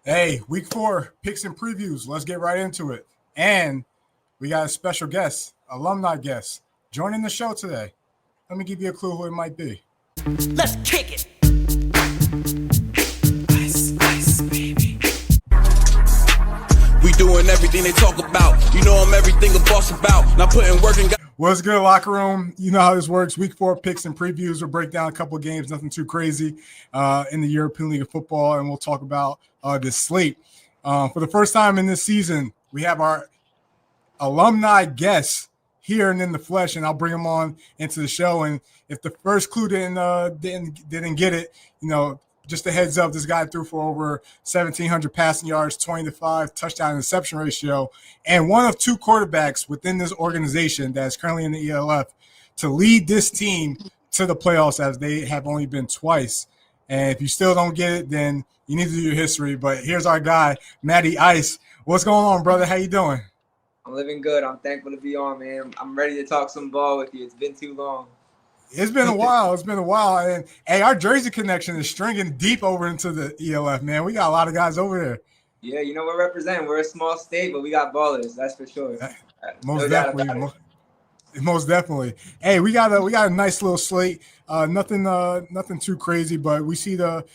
Hey, week 4 picks and previews. Let's get right into it. And we got a special guest, alumni guest, joining the show today. Let me give you a clue who it might be. Let's kick it. Ice, ice, baby. We doing everything they talk about. You know I'm everything a boss about. Not putting work in. What's good, locker room? You know how this works. Week 4 picks and previews. We'll break down a couple of games, nothing too crazy in the European League of Football, and we'll talk about this slate. For the first time in this season, we have our alumni guests here and in the flesh, and I'll bring them on into the show. And if the first clue didn't get it, just a heads up, this guy threw for over 1,700 passing yards, 20-5 touchdown interception ratio, and one of two quarterbacks within this organization that is currently in the ELF to lead this team to the playoffs, as they have only been twice. And if you still don't get it, then you need to do your history. But here's our guy, Matty Ice. What's going on, brother? How you doing? I'm living good. I'm thankful to be on, man. I'm ready to talk some ball with you. It's been too long. It's been a while. And hey, our Jersey connection is stringing deep over into the ELF, man. We got a lot of guys over there. Yeah, we're representing. We're a small state, but we got ballers. That's for sure. Most definitely. Hey, we got a nice little slate. Nothing too crazy, but we see the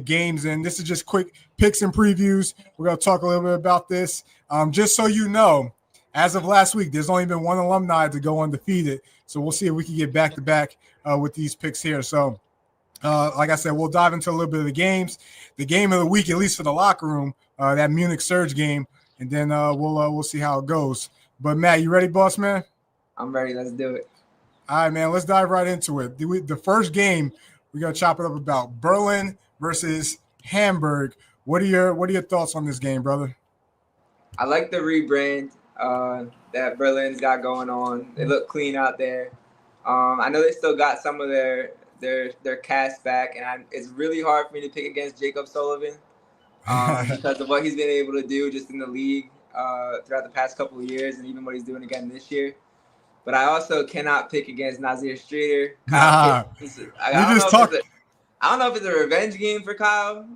games, and this is just quick picks and previews. We're gonna talk a little bit about this. Just so you know, as of last week, there's only been one alumni to go undefeated. So we'll see if we can get back to back with these picks here. So, like I said, we'll dive into a little bit of the games. The game of the week, at least for the locker room, that Munich Surge game, and then we'll see how it goes. But Matt, you ready, boss man? I'm ready. Let's do it. All right, man. Let's dive right into it. The first game, we're gonna chop it up about Berlin versus Hamburg. What are your thoughts on this game, brother? I like the rebrand that Berlin's got going on. They look clean out there. I know they still got some of their cast back, and it's really hard for me to pick against Jacob Sullivan because of what he's been able to do just in the league throughout the past couple of years, and even what he's doing again this year. But I also cannot pick against Nazir Streeter. I don't know if it's a revenge game for Kyle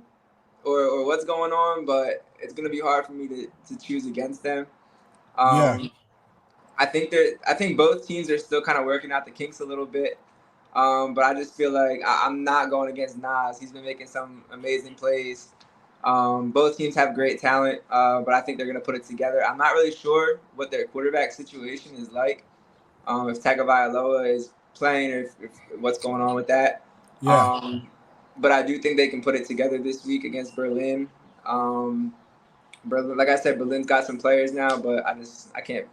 or what's going on, but it's going to be hard for me to choose against them. I think both teams are still kind of working out the kinks a little bit. But I just feel like I'm not going against Nas. He's been making some amazing plays. Both teams have great talent, but I think they're going to put it together. I'm not really sure what their quarterback situation is like. If Tagovailoa is playing or if what's going on with that. Yeah. But I do think they can put it together this week against Berlin. Berlin, like I said, Berlin's got some players now, but I can't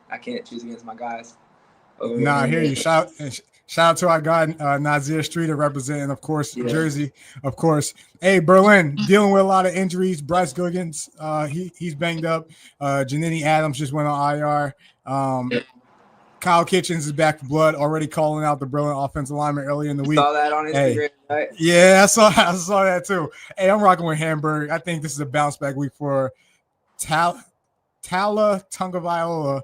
choose against my guys. I hear you. Shout out to our guy Nazir Streeter representing, of course, Jersey, of course. Hey, Berlin dealing with a lot of injuries. Bryce Googins, he's banged up. Janini Adams just went on IR. Kyle Kitchens is back for blood, already calling out the Berlin offensive lineman earlier in the week. Saw that on Instagram, right? Yeah, I saw that too. Hey, I'm rocking with Hamburg. I think this is a bounce back week for Tala Tagovailoa.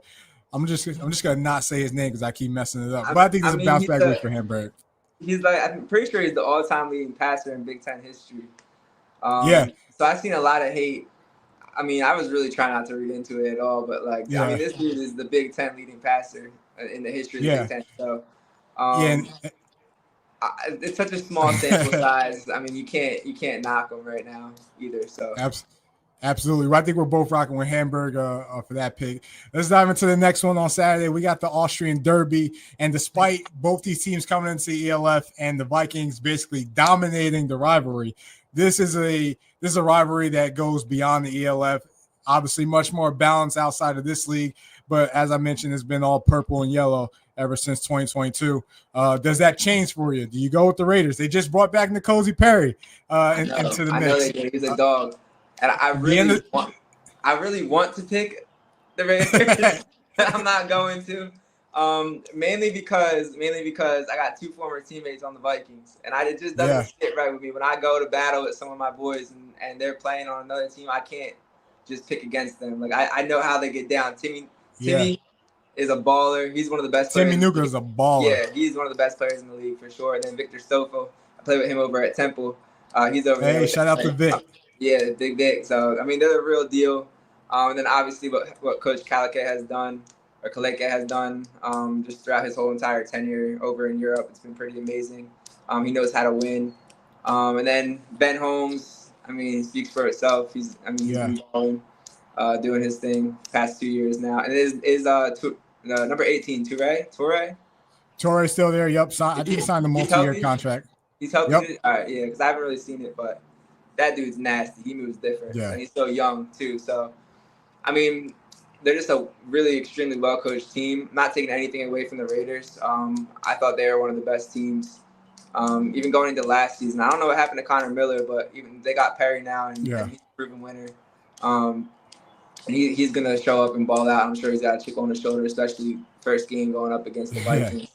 I'm just gonna not say his name because I keep messing it up. But I think this is a bounce back week for Hamburg. I'm pretty sure he's the all-time leading passer in Big Ten history. So I've seen a lot of hate. I mean, I was really trying not to read into it at all, but this dude is the Big Ten leading passer in the history of the Big Ten. So, it's such a small sample size. I mean, you can't knock him right now either. So, absolutely. I think we're both rocking with Hamburg for that pick. Let's dive into the next one on Saturday. We got the Austrian Derby, and despite both these teams coming into the ELF and the Vikings basically dominating the rivalry, this is a rivalry that goes beyond the ELF. Obviously, much more balanced outside of this league, but as I mentioned, it's been all purple and yellow ever since 2022. Does that change for you? Do you go with the Raiders? They just brought back N'Kosi Perry into the mix. I know they did. He's a dog, and I really want to pick the Raiders. I'm not going to. Mainly because I got two former teammates on the Vikings, and it just doesn't sit right with me when I go to battle with some of my boys and they're playing on another team. I can't just pick against them. Like I know how they get down. Timmy is a baller. He's one of the best players. Timmy Nuka is a baller. Yeah, he's one of the best players in the league for sure. And then Victor Stoffel, I play with him over at Temple. He's over there. Hey, shout out to Vic. Yeah, big. So I mean, they're the real deal. And then obviously what Coach Kaleke has done, just throughout his whole entire tenure over in Europe, it's been pretty amazing. He knows how to win. And then Ben Holmes, I mean, he speaks for itself. He's been balling, doing his thing past 2 years now. And number 18, Toure. Torres still there. Yep. I think he signed a multi-year contract. He's healthy. Yep. All right, yeah, because I haven't really seen it, but that dude's nasty. He moves different. Yeah. And he's so young, too. So, I mean, they're just a really extremely well-coached team. Not taking anything away from the Raiders. I thought they were one of the best teams, even going into last season. I don't know what happened to Connor Miller, but even they got Perry now, and he's a proven winner. And he's going to show up and ball out. I'm sure he's got a chip on his shoulder, especially first game going up against the Vikings.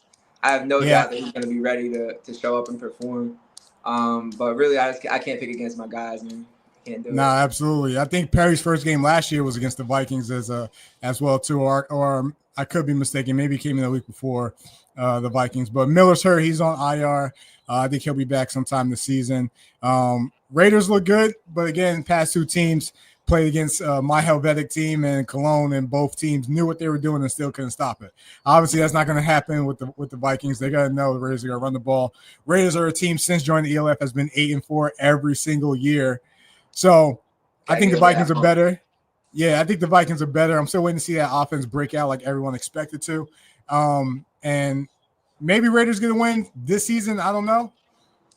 I have no doubt that he's going to be ready to show up and perform. But really, I can't pick against my guys, man. Can't do it. No, absolutely. I think Perry's first game last year was against the Vikings as well too, or I could be mistaken. Maybe he came in the week before the Vikings. But Miller's hurt. He's on IR. I think he'll be back sometime this season. Raiders look good, but again, past two teams played against my Helvetic team and Cologne, and both teams knew what they were doing and still couldn't stop it. Obviously, that's not going to happen with the Vikings. They got to know the Raiders are going to run the ball. Raiders are a team since joining the ELF has been 8-4 every single year. So I think the Vikings are better. Yeah, I think the Vikings are better. I'm still waiting to see that offense break out like everyone expected to. And maybe Raiders going to win this season. I don't know.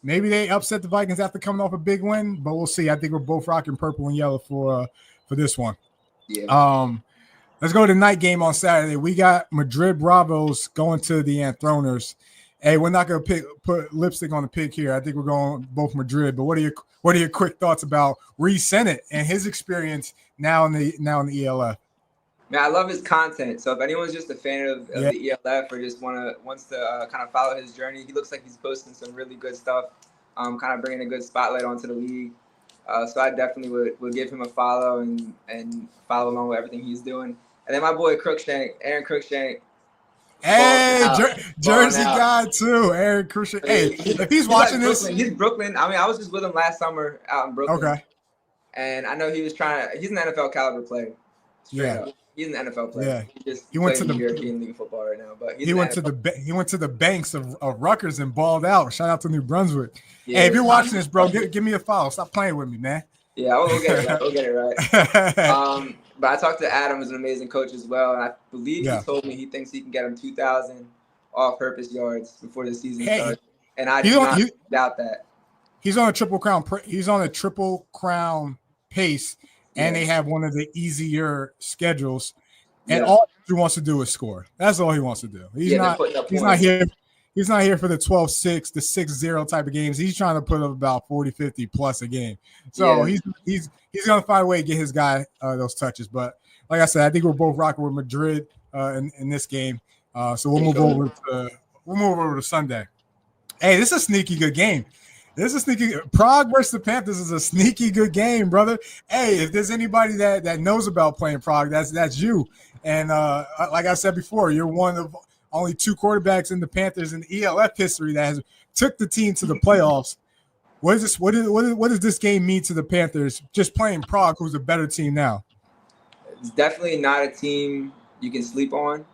Maybe they upset the Vikings after coming off a big win, but we'll see. I think we're both rocking purple and yellow for this one. Yeah. Let's go to the night game on Saturday. We got Madrid Bravos going to the Anthroners. Hey, we're not going to put lipstick on the pig here. I think we're going both Madrid. But what are your quick thoughts about Reece Sennett and his experience now in the ELF? Man, I love his content. So if anyone's just a fan of the ELF or just wants to kind of follow his journey, he looks like he's posting some really good stuff, kind of bringing a good spotlight onto the league. So I definitely would give him a follow and follow along with everything he's doing. And then my boy Aaron Crookshank. Hey, Jersey guy too, Aaron Crookshank. Hey, if he's watching this, he's Brooklyn. I mean, I was just with him last summer out in Brooklyn. Okay. And I know he's an NFL caliber player. Yeah. He's an NFL player. Yeah. He went to the European League football right now, but he went to the banks of Rutgers and balled out. Shout out to New Brunswick. Yeah, hey, if you're watching this, bro, give me a follow. Stop playing with me, man. Yeah, we'll get it right. We'll get it right. But I talked to Adam, who's an amazing coach as well, and I believe he told me he thinks he can get him 2,000 all-purpose yards before the season starts. And I do not doubt that. He's on a triple crown. He's on a triple crown pace. And they have one of the easier schedules, and all he wants to do is score. That's all he wants to do. He's not here. He's not here for the 12-6, the 6-0 type of games. He's trying to put up about 40, 50 plus a game. So he's going to find a way to get his guy those touches. But like I said, I think we're both rocking with Madrid in this game. So we'll move over to Sunday. Hey, this is a sneaky good game. Prague versus the Panthers is a sneaky good game, brother. Hey, if there's anybody that knows about playing Prague, that's you. And like I said before, you're one of only two quarterbacks in the Panthers in ELF history that has took the team to the playoffs. What does this game mean to the Panthers? Just playing Prague, who's a better team now. It's definitely not a team you can sleep on.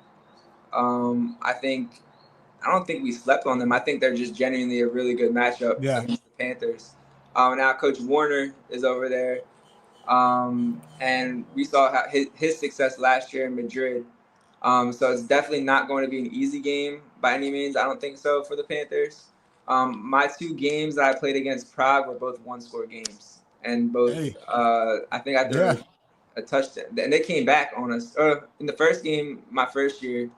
I don't think we slept on them. I think they're just genuinely a really good matchup against the Panthers. Now Coach Warner is over there, and we saw how his success last year in Madrid. So it's definitely not going to be an easy game by any means. I don't think so for the Panthers. My two games that I played against Prague were both one-score games, and both I think I threw a touchdown, and they came back on us. In the first game, my first year,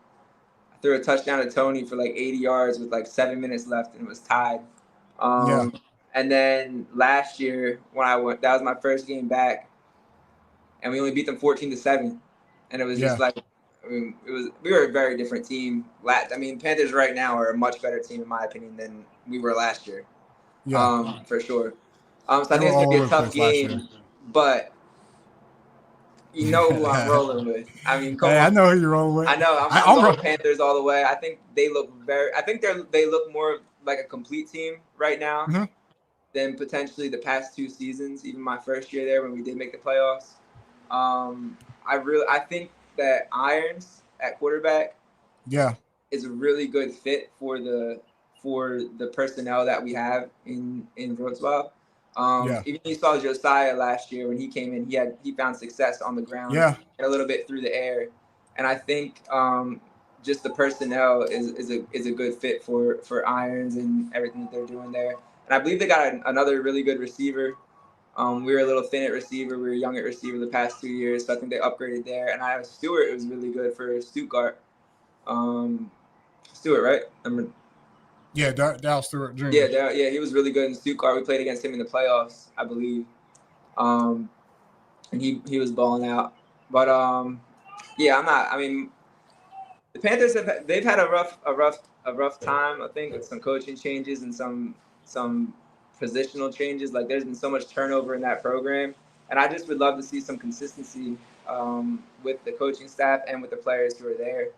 threw a touchdown to Tony for like 80 yards with like 7 minutes left, and it was tied. And then last year when I went, that was my first game back, and we only beat them 14-7, and it was just like, we were a very different team. I mean, Panthers right now are a much better team in my opinion than we were last year, for sure. So I think it's gonna be a tough game, but. You know who I'm rolling with. I mean, I know who you're rolling with. I know. I'm going Panthers all the way. I think they look they look more like a complete team right now. Mm-hmm. than potentially the past 2 seasons, even my first year there when we did make the playoffs. I think that Irons at quarterback is a really good fit for the personnel that we have in Wrocław. Even you saw Josiah last year when he came in, he found success on the ground and a little bit through the air. And I think just the personnel is a good fit for Irons and everything that they're doing there. And I believe they got another really good receiver. We were a little thin at receiver. We were young at receiver the past 2 years, so I think they upgraded there. And I have Stewart was really good for Stuttgart. Stewart, right? Dal Stewart Jr. Yeah, he was really good in Stuttgart. We played against him in the playoffs, I believe. And he was balling out. But the Panthers they've had a rough time, I think, with some coaching changes and some positional changes. Like, there's been so much turnover in that program, and I just would love to see some consistency with the coaching staff and with the players who are there,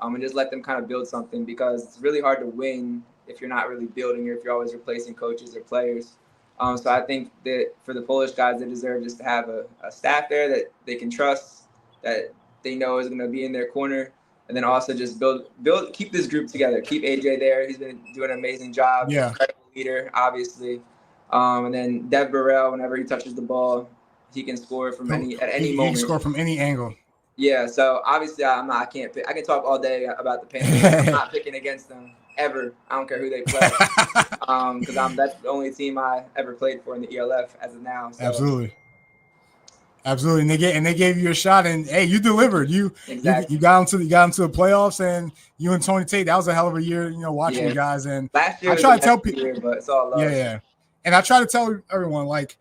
and just let them kind of build something, because it's really hard to win if you're not really building or if you're always replacing coaches or players. So I think that for the Polish guys, they deserve just to have a staff there that they can trust, that they know is going to be in their corner, and then also just keep this group together. Keep AJ there. He's been doing an amazing job. Yeah. Incredible leader, obviously. And then Dev Burrell, whenever he touches the ball, he can score from any moment. He can score from any angle. Yeah, so obviously I can't pick. I can talk all day about the Panthers. I'm not picking against them ever. I don't care who they play. Because that's the only team I ever played for in the ELF as of now. So. Absolutely. And they gave you a shot, and hey, you delivered. You got into the playoffs, and you and Tony Tate, that was a hell of a year, watching you guys. And last year I try to tell people, but it's all love. Yeah. And I try to tell everyone, like,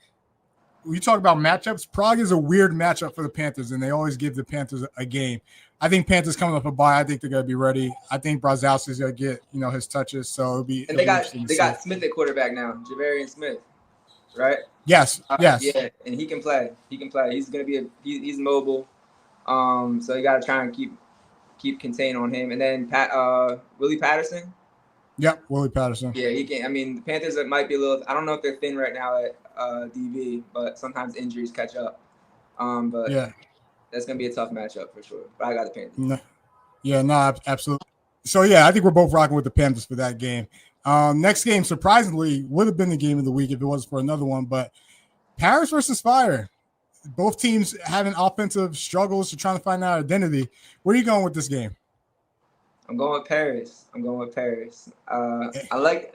when you talk about matchups, Prague is a weird matchup for the Panthers, and they always give the Panthers a game. I think Panthers coming up a bye. I think they're going to be ready. I think Brazowski's going to get, his touches. So it'll be. And they got Smith at quarterback now, Javarian Smith, right? Yes. Yeah, and he can play. He's going to be he's mobile. So you got to try and keep contained on him. And then Willie Patterson. Yep, Willie Patterson. Yeah, he can. I mean, the Panthers might be a little. I don't know if they're thin right now at DB, but sometimes injuries catch up. But yeah, that's gonna be a tough matchup for sure. But I got the Panthers. Absolutely. So yeah, I think we're both rocking with the Panthers for that game. Next game, surprisingly, would have been the game of the week if it wasn't for another one. But Paris versus Fire. Both teams having offensive struggles to trying to find out identity. Where are you going with this game? I'm going with Paris. I like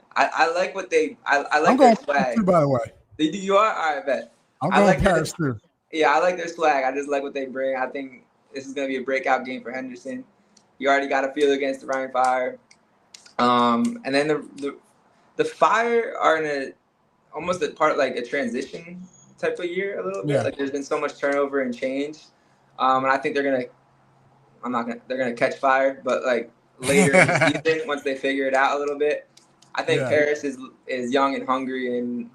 what they. I like their swag. Too, by the way, you are. All right, bet. I'm going Paris too. Yeah, I like their swag. I just like what they bring. I think this is going to be a breakout game for Henderson. You already got a feel against the Rhine Fire, and then the Fire are in almost a part like a transition type of year a little bit. Yeah. Like, there's been so much turnover and change, and I think they're gonna catch fire, but like later in the season, once they figure it out a little bit. I think Paris is young and hungry, and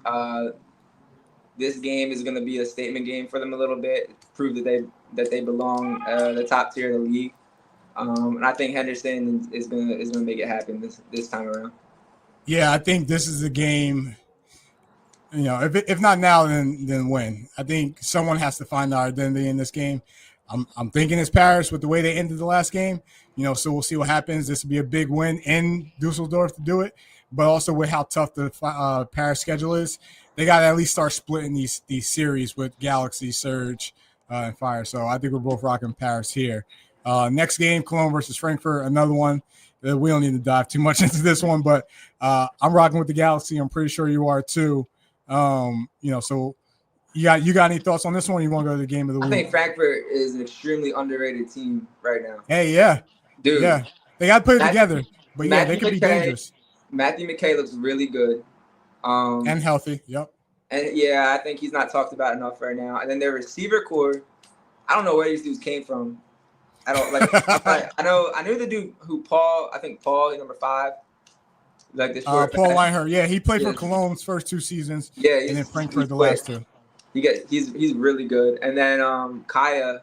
this game is going to be a statement game for them a little bit, prove that they belong the top tier of the league. And I think Henderson is going to make it happen this time around. Yeah, I think this is a game. If not now, then when? I think someone has to find our identity in this game. I'm thinking it's Paris with the way they ended the last game. So we'll see what happens. This will be a big win in Dusseldorf to do it, but also with how tough the Paris schedule is, they got to at least start splitting these series with Galaxy, Surge, and Fire. So I think we're both rocking Paris here. Next game, Cologne versus Frankfurt, another one. We don't need to dive too much into this one, but I'm rocking with the Galaxy. I'm pretty sure you are too. So you got any thoughts on this one? You want to go to the game of the week? I think Frankfurt is an extremely underrated team right now. Hey, yeah. Dude. Yeah. They got to put it together. But they could be dangerous. Matthew McKay looks really good. And healthy. Yep. And yeah, I think he's not talked about enough right now. And then their receiver core, I don't know where these dudes came from. I don't like. I knew the dude Paul, number 5. Like this Paul Leinhart. Yeah, he played for Cologne's first 2 seasons. Yeah, and then Frankfurt the last 2. He's really good. And then Kaya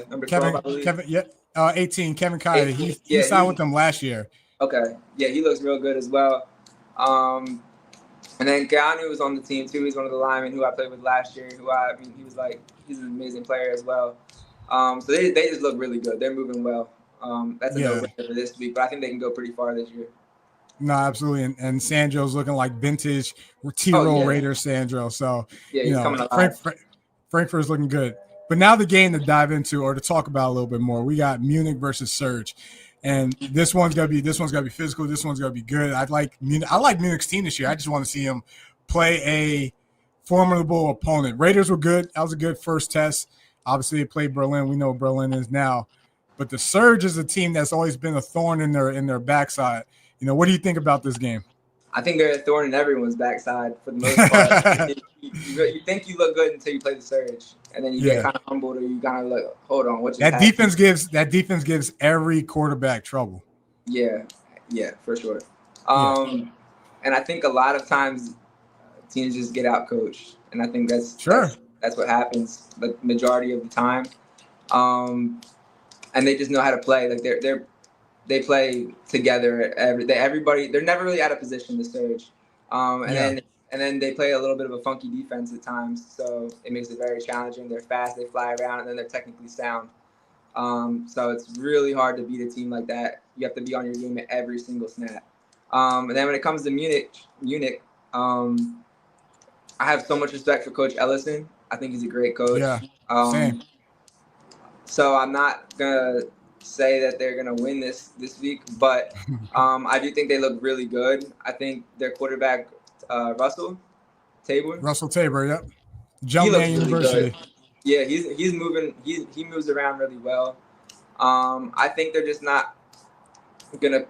number 12, I believe. 18, Kevin Kaya. He signed with them last year. Okay. Yeah, he looks real good as well. And then Keanu was on the team too. He's one of the linemen who I played with last year. He's an amazing player as well. So they just look really good. They're moving well. That's a no-brainer for this week, but I think they can go pretty far this year. No, absolutely. And Sandro's looking like vintage T-Roll Raider Sandro. So, he's coming alive. Frankfurt's looking good. But now the game to dive into or to talk about a little bit more, we got Munich versus Surge. And this one's gonna be physical. This one's gonna be good. I like Munich's team this year. I just want to see him play a formidable opponent. Raiders were good. That was a good first test. Obviously, they played Berlin. We know what Berlin is now. But the Surge is a team that's always been a thorn in their backside. What do you think about this game? I think they're a thorn in everyone's backside for the most part. you think you look good until you play the Surge, and then you get kind of humbled, or you kind of like, hold on, what just happened? Defense gives every quarterback trouble. Yeah, for sure. And I think a lot of times teams just get out coached, and I think that's what happens the majority of the time. And they just know how to play. Like they play together. They're never really out of position, the Surge. And then they play a little bit of a funky defense at times, so it makes it very challenging. They're fast, they fly around, and then they're technically sound. So it's really hard to beat a team like that. You have to be on your game at every single snap. And then when it comes to Munich, I have so much respect for Coach Ellison. I think he's a great coach. Yeah, same. So I'm not gonna say that they're gonna win this week, but I do think they look really good. I think their quarterback, Russell Tabor, yep, Jumpman University. Good. Yeah, he's moving. He moves around really well. I think they're just not gonna.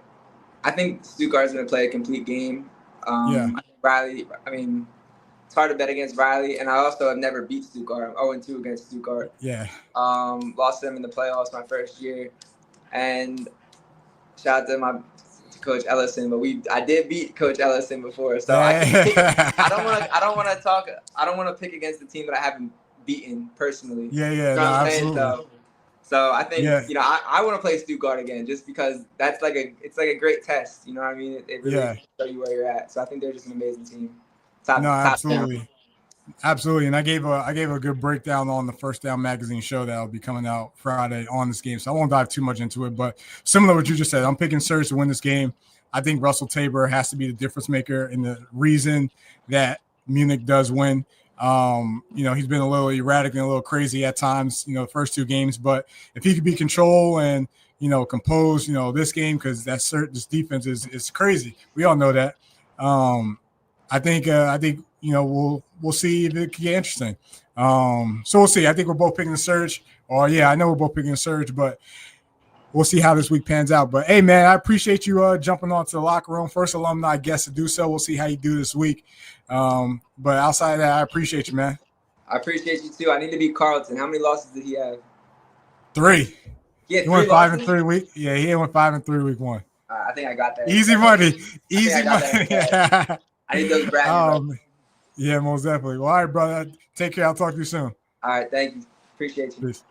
I think Stuttgart's gonna play a complete game. Riley. I mean, it's hard to bet against Riley, and I also have never beat Stuttgart. I'm 0-2 against Stuttgart. Yeah. Lost them in the playoffs my first year, and shout out to Coach Ellison. But I did beat Coach Ellison before, so I don't want to pick against the team that I haven't beaten personally. Absolutely. So I think I want to play Stuttgart again, just because it's like a great test. You know what I mean? It really show you where you're at. So I think they're just an amazing team. Absolutely. Absolutely. And I gave a good breakdown on the First Down Magazine show that will be coming out Friday on this game. So I won't dive too much into it, but similar to what you just said, I'm picking Surge to win this game. I think Russell Tabor has to be the difference maker and the reason that Munich does win. He's been a little erratic and a little crazy at times, the first two games, but if he could be control and, compose, this game, because this defense is crazy. We all know that. I think we'll see if it can get interesting. So we'll see. I think we're both picking the Surge. I know we're both picking the Surge, but we'll see how this week pans out. But hey, man, I appreciate you jumping onto the locker room. First alumni guest to do so. We'll see how you do this week. But outside of that, I appreciate you, man. I appreciate you too. I need to beat Carlton. How many losses did he have? 3. He went 5-3 week. Yeah, he went 5-3 week 1. I think I got that. Easy money. I need those brackets. Yeah, most definitely. Well, all right, brother. Take care. I'll talk to you soon. All right, thank you. Appreciate you. Peace.